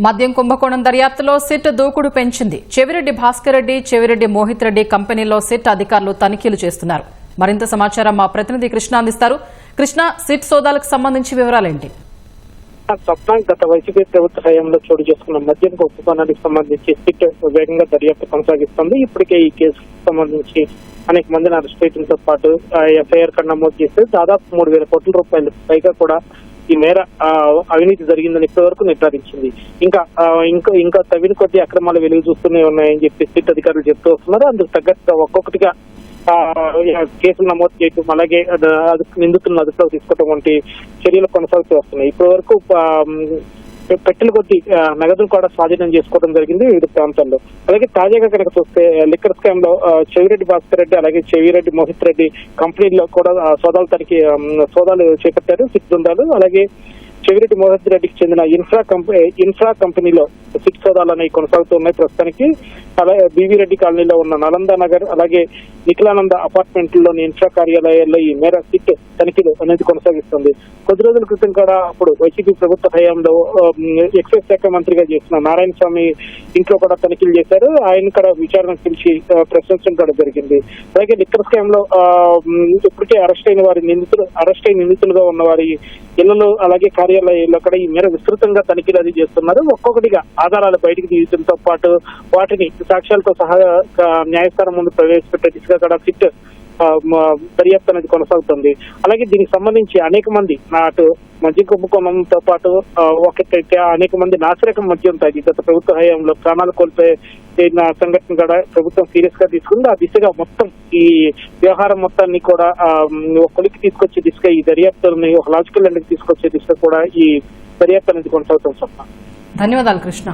మద్యం కుంభకోణం దర్యాప్తులో సిట్ దూకుడు పెంచింది. చెవిరెడ్డి భాస్కర్ రెడ్డి, చెవిరెడ్డి మోహిత్ రెడ్డి కంపెనీలో సిట్ అధికారులు తనిఖీలు చేస్తున్నారు. మరింత సమాచారం మా ప్రతినిధి కృష్ణ అందిస్తారు. కృష్ణ, సిట్ సోదాలకు సంబంధించి వివరాలేంటి? గత వైసీపీ ప్రభుత్వ హయాంలో చోటు చేసుకున్న మద్యం కుంభకోణానికి సంబంధించి సిట్ వేగంగా దర్యాప్తు కొనసాగిస్తుంది. ఇప్పటికే ఈ కేసుకు సంబంధించి అనేక మందిని అరెస్ట్ చేయడంతో పాటు ఎఫ్ఐఆర్ నమోదు చేసి దాదాపు 3,000 కోట్ల రూపాయలు పైగా కూడా ఈ మేర అవినీతి జరిగిందని ఇప్పటి వరకు నిర్ధారించింది. ఇంకా తవ్విన కొద్ది అక్రమాలు వెలుగు చూస్తూనే ఉన్నాయని చెప్పి సిట్ అధికారులు చెప్తూ వస్తున్నారు. అందుకు తగ్గట్టుగా ఒక్కొక్కటిగా కేసులు నమోదు చేయడం, అలాగే నిందితులను అదుపులోకి తీసుకోవడం వంటి చర్యలు కొనసాగుతూ వస్తున్నాయి. ఇప్పటి వరకు పెట్టెల కొద్ది నగదును కూడా స్వాధీనం చేసుకోవడం జరిగింది వివిధ ప్రాంతాల్లో. అలాగే తాజాగా కనుక చూస్తే లిక్కర్ స్కామ్ లో చెవిరెడ్డి భాస్కర్ రెడ్డి అలాగే చెవిరెడ్డి మోహిత్ రెడ్డి కంపెనీల్లో కూడా సోదాలు చేపట్టారు సిట్ బృందాలు. అలాగే చెవిరెడ్డి మోహిత్ రెడ్డికి చెందిన ఇన్ఫ్రా కంపెనీలో సిట్ సోదాలు అనేవి కొనసాగుతూ ఉన్నాయి ప్రస్తుతానికి. అలాగే బీవీ రెడ్డి కాలనీలో ఉన్న నలంద నగర్ అలాగే నిఖిలానంద అపార్ట్మెంట్లలోని ఇన్ఫ్రా కార్యాలయాల్లో ఈ మేర సిట్ తనిఖీలు అనేది కొనసాగిస్తుంది. కొద్ది రోజుల క్రితం కూడా అప్పుడు వైసీపీ ప్రభుత్వ హయాంలో ఎక్సైజ్ శాఖ మంత్రిగా చేసిన నారాయణ స్వామి ఇంట్లో కూడా తనిఖీలు చేశారు. ఆయన కూడా విచారణకు పిలిచి ప్రశ్నించడం కూడా జరిగింది. అలాగే లిక్కర్ స్కామ్ లో ఇప్పటికే అరెస్ట్ అయిన నిందితులుగా ఉన్న వారి ఇళ్లలో అలాగే కార్యాలయాల్లో కూడా ఈ మేర విస్తృతంగా తనిఖీలు అది చేస్తున్నారు. ఒక్కొక్కటిగా ఆధారాలు బయటకు తీయడంతో పాటు వాటిని సాక్ష్యాలతో సహా న్యాయస్థానం ముందు ప్రవేశపెట్టే దిశగా కూడా సిట్ దర్యాప్తు అనేది కొనసాగుతుంది. అలాగే దీనికి సంబంధించి అనేక మంది అటు మద్యం కుంభకోణంతో పాటు అనేక మంది నాసిరకం మద్యం తాగి గత ప్రభుత్వ హయాంలో ప్రాణాలు కోల్పోయిన సంఘటన కూడా ప్రభుత్వం సీరియస్ గా తీసుకుంది. ఆ దిశగా మొత్తం ఈ వ్యవహారం మొత్తాన్ని కూడా కొలికి తీసుకొచ్చే దిశగా ఈ దర్యాప్తుని ఒక లాజికల్ ఎండ్కి తీసుకొచ్చే దిశగా కూడా ఈ దర్యాప్తు అనేది కొనసాగుతుంది. ధన్యవాదాలు కృష్ణ.